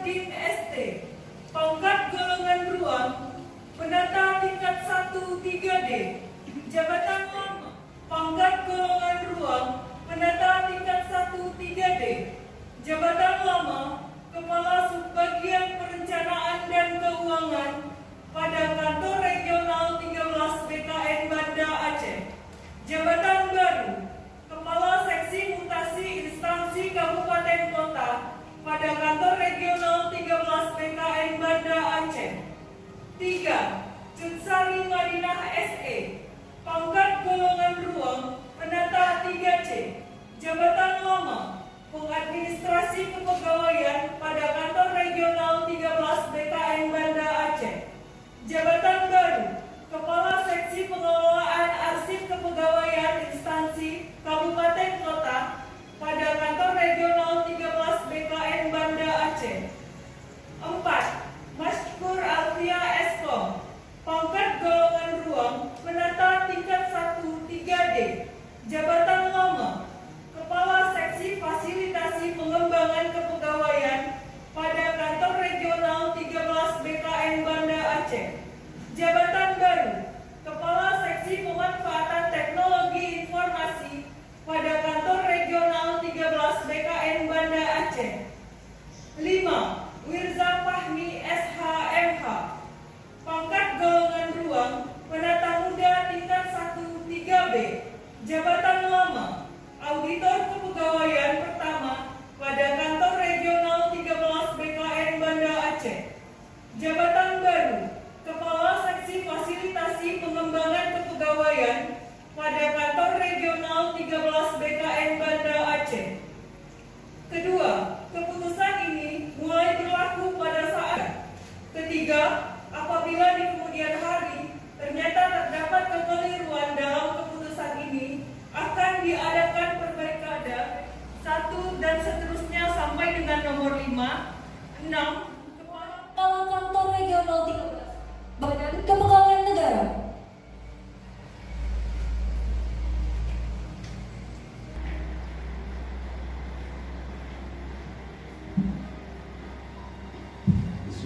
Nurdin ST, pangkat golongan beruang, penata tingkat 1 3D, jabatan lama, pangkat golongan beruang, penata tingkat 1 3D, jabatan lama, Kepala Subbagian Perencanaan dan Keuangan pada Kantor Regional 13 BKN Banda Aceh. Jabatan baru, Kepala Seksi Mutasi Instansi Kabupaten Kota pada Kantor Regional 13 BKN Banda Aceh. 3. Cutsari Madinah SE, pangkat golongan beruang, penata 3C, jabatan lama, Pengadministrasi Kepegawaian pada Kantor Regional 13 BKN Banda Aceh. Jabatan baru, Kepala Seksi Pengelolaan Arsip Kepegawaian Instansi Kabupaten Kota pada Kantor Regional 13 BKN Banda Aceh. 4. Maskur Alfia Eskom, pangkat golongan beruang, penata tingkat 1 3D, jabatan lama, Kepala Seksi Fasilitasi Pengembangan Kepegawaian pada Kantor Regional 13 BKN Banda Aceh. Jabatan baru, Kepala Seksi Pemanfaatan Teknologi Informasi pada Kantor Regional 13 BKN Banda Aceh. 5. Wirza Fahmi SHMH, pangkat golongan beruang, penata muda tingkat 1 3B, jabatan lama, Auditor Kepegawaian pertama pada Kantor Regional 13 BKN Banda Aceh. Jabatan baru, Kepala Seksi Fasilitasi Pengembangan Kepegawaian pada Kantor Regional 13 BKN Banda Aceh. Kedua, keputusan ini mulai berlaku pada saat. Ketiga, apabila di kemudian hari ternyata terdapat kekeliruan dalam keputusan ini, akan diadakan perbaikan 1 dan seterusnya sampai dengan nomor 5. 6. Kepala Kantor Regional 13 Badan Kepegawaian Negara.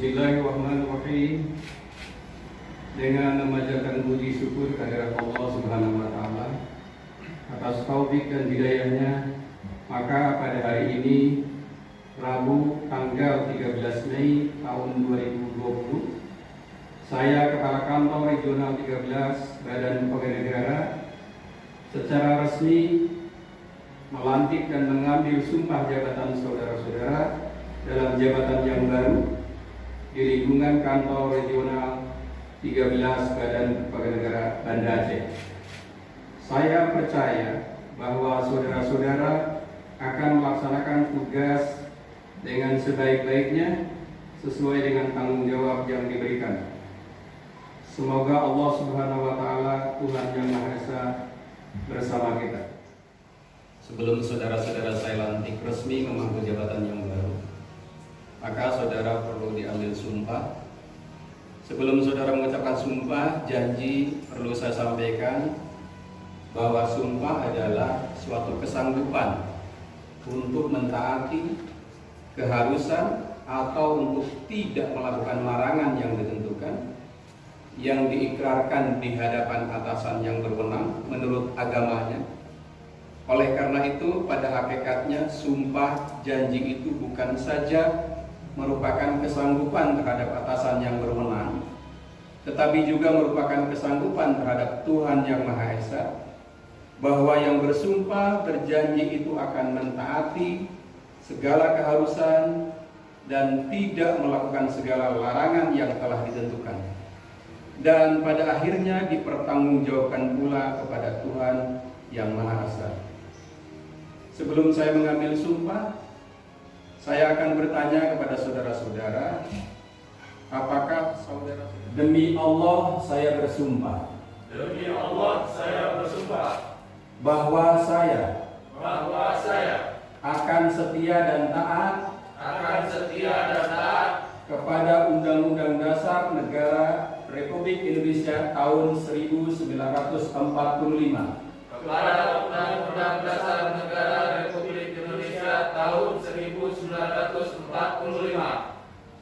Bismillahirrahmanirrahim. Dengan memanjatkan puji syukur kehadirat Allah Subhanahu wa taala atas taufik dan hidayahnya, maka pada hari ini Rabu tanggal 13 Mei tahun 2020, saya Kepala Kantor Regional 13 Badan Kepegawaian Negara secara resmi melantik dan mengambil sumpah jabatan saudara-saudara dalam jabatan yang baru di lingkungan Kantor Regional 13 Badan Kepegawaian Negara Banda Aceh. Saya percaya bahwa saudara-saudara akan melaksanakan tugas dengan sebaik-baiknya sesuai dengan tanggung jawab yang diberikan. Semoga Allah Subhanahu wa taala, Tuhan yang Maha Esa, bersama kita. Sebelum saudara-saudara saya lantik resmi memangku jabatan yang baru, maka saudara perlu diambil sumpah. Sebelum saudara mengucapkan sumpah, janji perlu saya sampaikan bahwa sumpah adalah suatu kesanggupan untuk mentaati keharusan atau untuk tidak melakukan larangan yang ditentukan yang diikrarkan di hadapan atasan yang berwenang menurut agamanya. Oleh karena itu, pada hakikatnya sumpah janji itu bukan saja merupakan kesanggupan terhadap atasan yang berwenang, tetapi juga merupakan kesanggupan terhadap Tuhan yang Maha Esa, bahwa yang bersumpah berjanji itu akan mentaati segala keharusan dan tidak melakukan segala larangan yang telah ditentukan, dan pada akhirnya dipertanggungjawabkan pula kepada Tuhan yang Maha Esa. Sebelum saya mengambil sumpah, saya akan bertanya kepada saudara-saudara, apakah saudara demi Allah saya bersumpah? Demi Allah saya bersumpah bahwa saya akan setia dan taat kepada Undang-Undang Dasar Negara Republik Indonesia tahun 1945, kepada Undang-Undang Dasar Negara Republik Indonesia tahun 1945,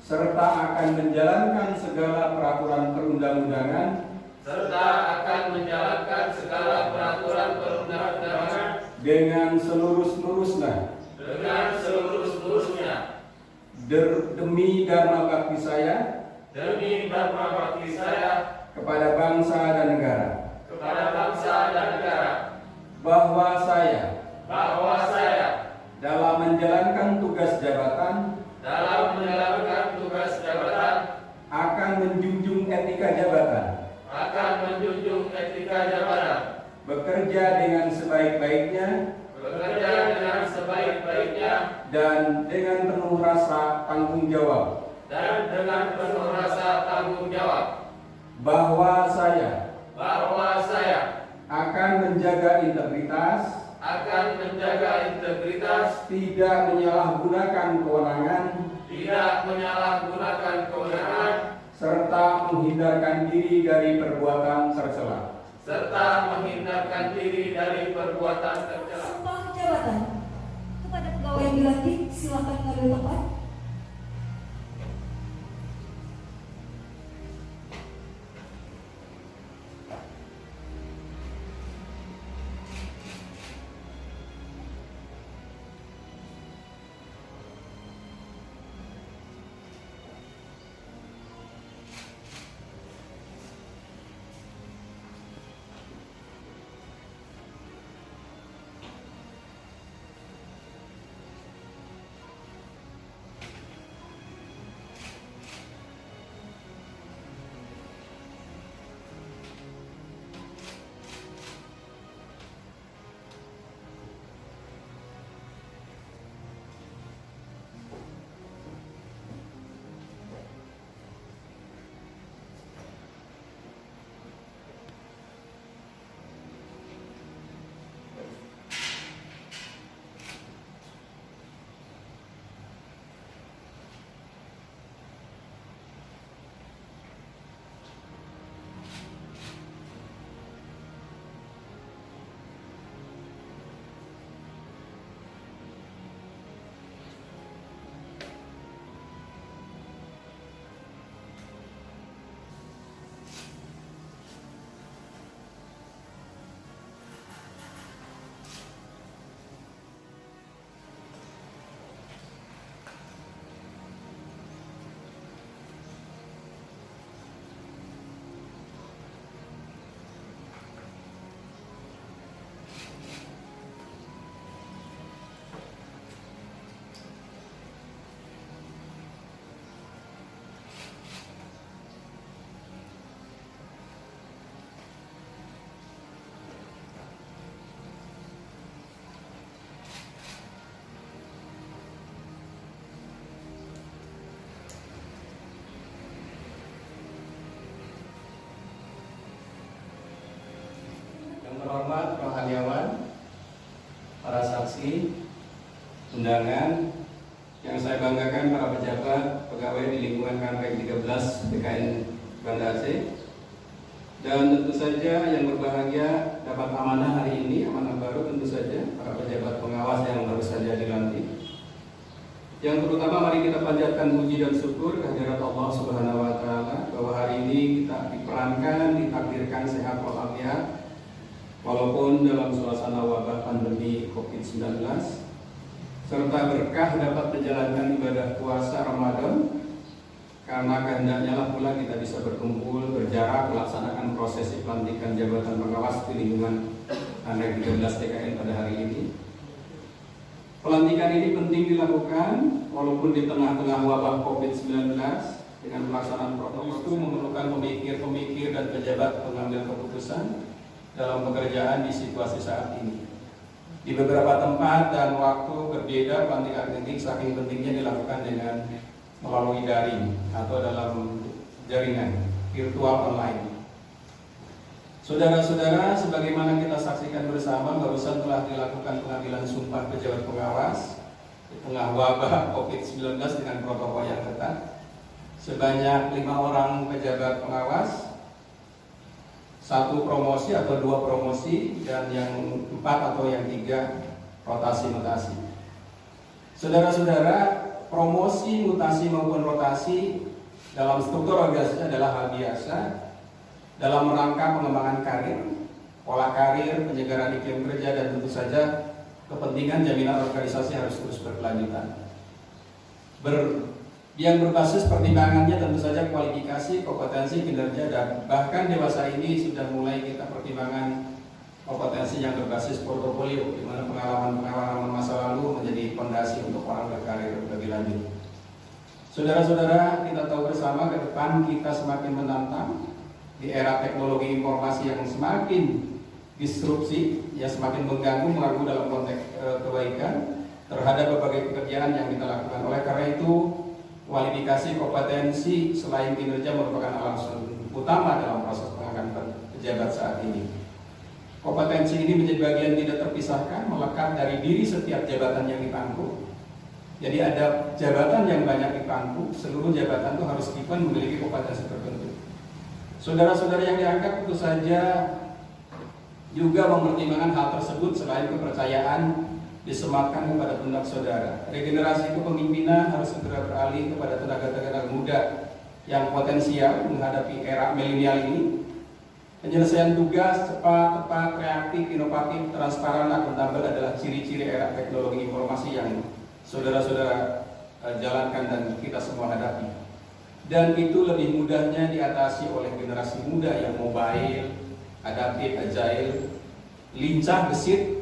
serta akan menjalankan segala peraturan perundang-undangan serta akan menjalankan segala peraturan perundang-undangan dengan seluruh-seluruhnya dengan seluruh-seluruhnya demi dharma bakti saya demi dharma bakti saya kepada bangsa dan negara, kepada bangsa dan negara, bahwa saya dalam menjalankan tugas jabatan dalam menjalankan tugas jabatan akan menjunjung etika jabatan, akan menjunjung etika jabatan, bekerja dengan sebaik-baiknya bekerja dengan sebaik-baiknya dan dengan penuh rasa tanggung jawab, dan dengan penuh rasa tanggung jawab, bahwa saya akan menjaga integritas, tidak menyalahgunakan kewenangan, serta menghindarkan diri dari perbuatan tercela. Sumpah jabatan kepada pegawai yang dilantik, silakan mengambil tempat. Terhormat rohaniawan, para saksi, undangan, yang saya banggakan para pejabat, pegawai di lingkungan Kanweng 13 BKN Banda Aceh, dan tentu saja yang berbahagia dapat amanah hari ini, amanah baru tentu saja para pejabat pengawas yang baru saja dilantik. Yang terutama mari kita panjatkan puji dan syukur kehadirat Allah Subhanahu wa taala bahwa hari ini kita diperankan, ditakdirkan sehat walafiat walaupun dalam suasana wabah pandemi COVID-19, serta berkah dapat menjalankan ibadah puasa Ramadan, karena kehendaknya lah pula kita bisa berkumpul, berjarak, melaksanakan prosesi pelantikan jabatan pengawas di lingkungan Kanweng 13 TKN pada hari ini. Pelantikan ini penting dilakukan walaupun di tengah-tengah wabah COVID-19 dengan pelaksanaan protokol itu memerlukan pemikir-pemikir dan pejabat pengambil keputusan dalam pekerjaan di situasi saat ini. Di beberapa tempat dan waktu berbeda, pelantikan ini saking pentingnya dilakukan dengan melalui daring atau dalam jaringan virtual online. Saudara-saudara, sebagaimana kita saksikan bersama, barusan telah dilakukan pengambilan sumpah pejabat pengawas di tengah wabah COVID-19 dengan protokol yang ketat. Sebanyak 5 orang pejabat pengawas, 1 promosi atau 2 promosi, dan yang 4 atau yang 3 rotasi-mutasi. Saudara-saudara, promosi, mutasi maupun rotasi dalam struktur organisasi adalah hal biasa dalam rangka pengembangan karir, pola karir, penyegaran iklim kerja, dan tentu saja kepentingan jaminan organisasi harus terus berkelanjutan. Yang berbasis pertimbangannya tentu saja kualifikasi, kompetensi, kinerja, dan bahkan dewasa ini sudah mulai kita pertimbangan kompetensi yang berbasis portofolio, di mana pengalaman masa lalu menjadi fondasi untuk orang berkarir lebih lanjut. Saudara-saudara, kita tahu bersama ke depan kita semakin menantang di era teknologi informasi yang semakin disrupsi, ya semakin mengganggu dalam konteks kebaikan terhadap berbagai pekerjaan yang kita lakukan. Oleh karena itu, kualifikasi kompetensi selain kinerja merupakan alasan utama dalam proses pengangkatan pejabat saat ini. Kompetensi ini menjadi bagian tidak terpisahkan melekat dari diri setiap jabatan yang dipangku. Jadi ada jabatan yang banyak dipangku, seluruh jabatan itu harus memiliki kompetensi tertentu. Saudara-saudara yang diangkat tentu saja juga mempertimbangkan hal tersebut selain kepercayaan disematkan kepada pundak saudara. Regenerasi kepemimpinan harus segera beralih kepada tenaga-tenaga muda yang potensial menghadapi era milenial ini. Penyelesaian tugas cepat, tepat, kreatif, inovatif, transparan, akuntabel adalah ciri-ciri era teknologi informasi yang saudara-saudara jalankan dan kita semua hadapi. Dan itu lebih mudahnya diatasi oleh generasi muda yang mobile, adaptif, agile, lincah, gesit.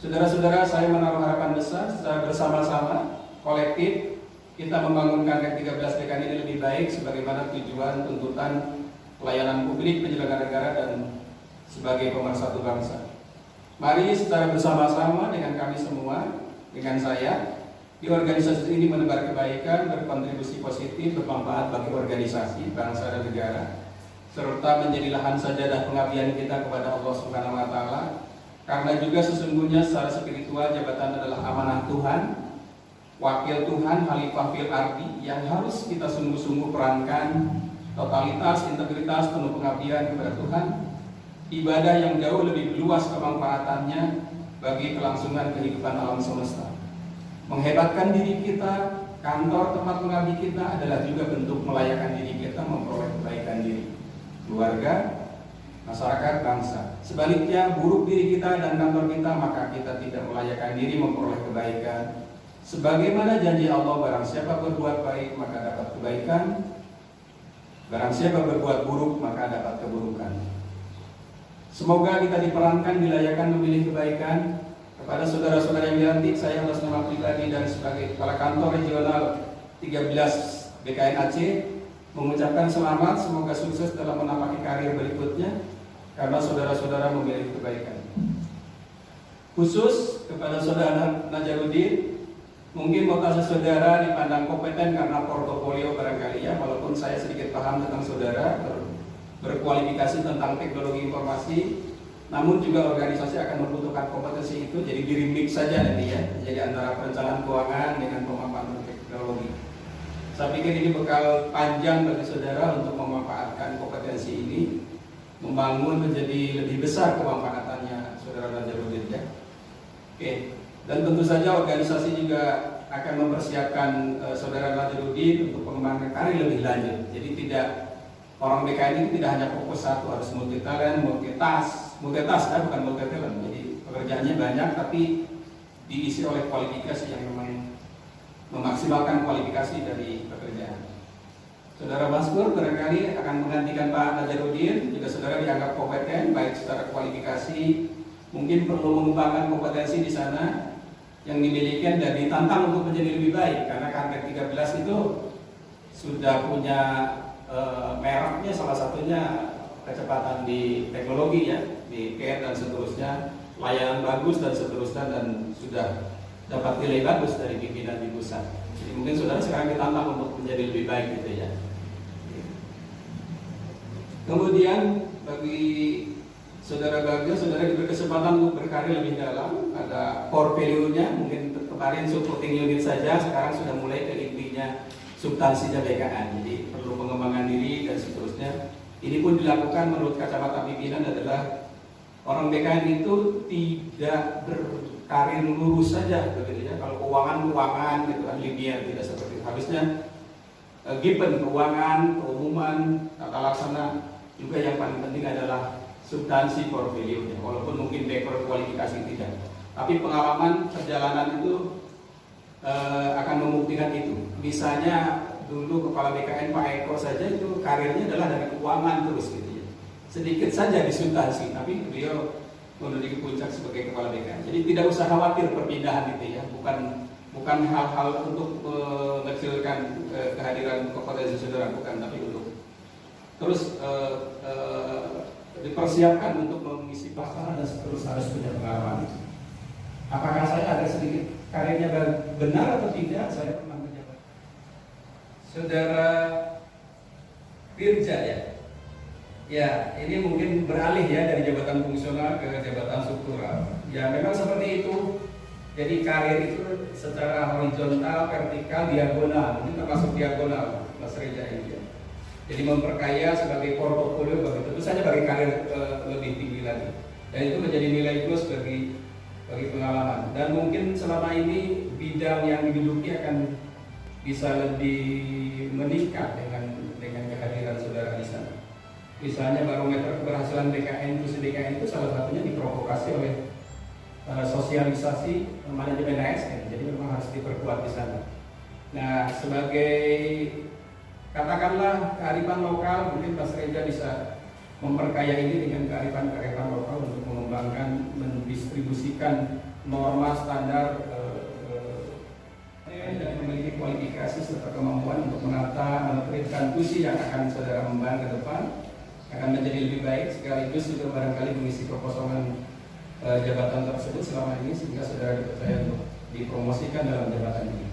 Saudara-saudara, saya menaruh harapan besar secara bersama-sama, kolektif, kita membangunkan K13 DKN ini lebih baik sebagaimana tujuan, tuntutan, pelayanan publik, penyelenggara negara, dan sebagai pemersatu bangsa. Mari secara bersama-sama dengan kami semua, dengan saya, di organisasi ini menebar kebaikan, berkontribusi positif, bermanfaat bagi organisasi, bangsa, dan negara, serta menjadi lahan sajadah pengabdian kita kepada Allah Subhanahu wa Ta'ala. Karena juga sesungguhnya secara spiritual jabatan adalah amanah Tuhan, wakil Tuhan, Khalifah fil ardi, yang harus kita sungguh-sungguh perankan. Totalitas, integritas, penuh pengabdian kepada Tuhan, ibadah yang jauh lebih luas kemanfaatannya bagi kelangsungan kehidupan alam semesta. Menghebatkan diri kita, kantor tempat mengabdi kita adalah juga bentuk melayakan diri kita memperoleh kebaikan diri, keluarga, masyarakat, bangsa. Sebaliknya, buruk diri kita dan kantor kita, maka kita tidak melayakan diri memperoleh kebaikan. Sebagaimana janji Allah, barang siapa berbuat baik maka dapat kebaikan, barang siapa berbuat buruk maka dapat keburukan. Semoga kita diperankan, dilayakan memilih kebaikan. Kepada saudara-saudara yang dilantik, saya atas nama pribadi dan sebagai Kepala Kantor Regional 13 BKN Aceh mengucapkan selamat, semoga sukses dalam menapaki karir berikutnya karena saudara-saudara memilih kebaikan. Khusus kepada saudara Najaruddin, mungkin vokasi saudara dipandang kompeten karena portofolio barangkali ya, walaupun saya sedikit paham tentang saudara, berkualifikasi tentang teknologi informasi, namun juga organisasi akan membutuhkan kompetensi itu, jadi di remix saja nanti ya, jadi antara perencanaan keuangan dengan pemanfaatan teknologi. Saya pikir ini bekal panjang bagi saudara untuk memanfaatkan kompetensi ini, membangun menjadi lebih besar kemanfaatannya saudara Najaruddin ya. Oke. Dan tentu saja organisasi juga akan mempersiapkan saudara Najaruddin untuk pengembangan karir lebih lanjut. Jadi tidak, orang BKN ini tidak hanya fokus satu, harus multi talent, multitask ya, bukan multi talent. Jadi pekerjaannya banyak tapi diisi oleh kualifikasi yang memang memaksimalkan kualifikasi dari pekerjaan. Saudara Maskur barangkali akan menggantikan Pak Najaruddin, juga saudara dianggap kompeten baik secara kualifikasi, mungkin perlu mengembangkan kompetensi di sana yang dimiliki dan ditantang untuk menjadi lebih baik, karena Kantor 13 itu sudah punya mereknya, salah satunya kecepatan di teknologi ya, di care dan seterusnya, layanan bagus dan seterusnya, dan sudah dapat nilai bagus dari pimpinan di pusat. Jadi mungkin saudara sekarang ditantang untuk menjadi lebih baik gitu ya. Kemudian bagi saudara Bagja, saudara diberi kesempatan untuk berkarir lebih dalam, ada core value-nya, mungkin kemarin supporting unit saja, sekarang sudah mulai ke intinya, substansinya BKN, jadi perlu pengembangan diri dan seterusnya. Ini pun dilakukan menurut kacamata pimpinan adalah orang BKN itu tidak karir lurus saja begitu ya. Kalau keuangan gitu kan linear, tidak seperti itu. Habisnya given keuangan, keumuman, tata laksana, juga yang paling penting adalah substansi portfolio-nya. Walaupun mungkin background kualifikasi tidak, tapi pengalaman perjalanan itu akan membuktikan itu. Misalnya dulu Kepala BKN Pak Eko saja itu karirnya adalah dari keuangan terus gitu ya. Sedikit saja di substansi, tapi beliau menuju puncak sebagai Kepala BKN. Jadi tidak usah khawatir perpindahan itu ya, bukan hal-hal untuk mengecilkan kehadiran kompetensi saudara, bukan, tapi untuk terus dipersiapkan untuk mengisi pasar dan terus harus punya pengalaman. Apakah saya ada sedikit karirnya benar atau tidak? Saya pernah menjabat. Saudara Firja ya. Ya, ini mungkin beralih ya dari jabatan fungsional ke jabatan struktural. Ya, memang seperti itu. Jadi karir itu secara horizontal, vertikal, diagonal. Ini termasuk diagonal, Mas Reza ini ya. Jadi memperkaya sebagai portofolio bagi tentu saja bagi karir lebih tinggi lagi. Dan itu menjadi nilai plus bagi pengalaman. Dan mungkin selama ini bidang yang diduduki akan bisa lebih meningkat dengan kehadiran saudara di sana. Misalnya barometer keberhasilan BKN itu salah satunya diprovokasi oleh sosialisasi manajemen ASN. Jadi memang harus diperkuat di sana. Nah, sebagai katakanlah kearifan lokal, mungkin Mas Reza bisa memperkaya ini dengan kearifan lokal untuk mengembangkan, mendistribusikan norma standar dan memiliki kualifikasi serta kemampuan untuk menata, menertibkan tusi yang akan saudara membangun ke depan akan menjadi lebih baik, sekaligus juga barangkali mengisi kekosongan jabatan tersebut selama ini sehingga saudara dipercaya untuk dipromosikan dalam jabatan ini.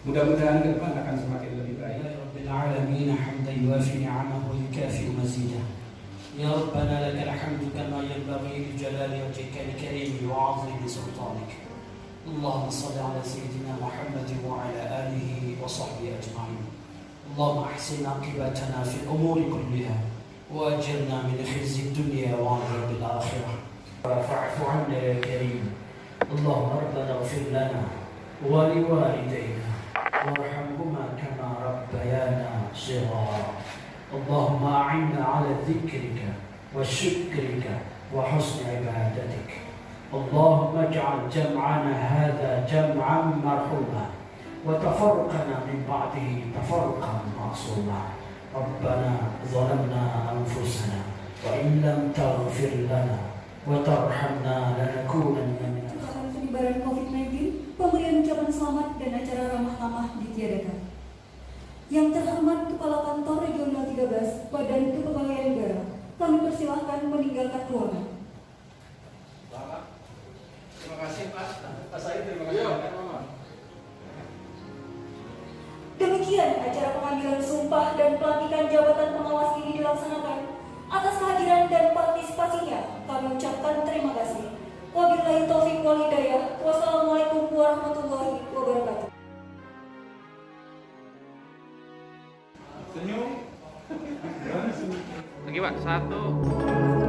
Mudah-mudahan ke depan akan semakin lebih baik. Rabbil alamin hamdan yuwafi ni'amahu wa yukafi mazidah. Ya Rabbana lakal hamdu kama yanbaghi li jalali wajhika al-karim wa 'azimi sultanik. Allahumma shalli ala sayyidina Muhammad wa ala alihi wa sahbihi ajma'in. Allahumma ahsin aqibatana fil umuri kulliha وأجرنا من خزي الدنيا وعذاب الآخرة فاعف عنا يا كريم اللهم ربنا اغفر لنا ولوالدينا وارحمهما كما ربيانا صغارا اللهم أعنا على ذكرك وشكرك وحسن عبادتك اللهم اجعل جمعنا هذا جمعا مرحوما وتفرقنا من بعده تفرقا معصوما ربنا ظلمنا أنفسنا وإن لم تغفر لنا وترحمنا لنكونن من penyebaran COVID-19, pemberian ucapan selamat dan acara ramah-tamah ditiadakan. Yang terhormat Kepala Kantor Regional 13 Badan Kepegawaian Negara, kami persilahkan meninggalkan ruangan. Terima kasih Pak. Pak Said, terima kasih. Demikian acara pengambilan sumpah dan pelantikan jabatan pengawas ini dilaksanakan. Atas kehadiran dan partisipasinya, kami ucapkan terima kasih. Wabillahi taufiq wal hidayah. Wassalamualaikum warahmatullahi wabarakatuh. Senyum. Lagi Pak, 1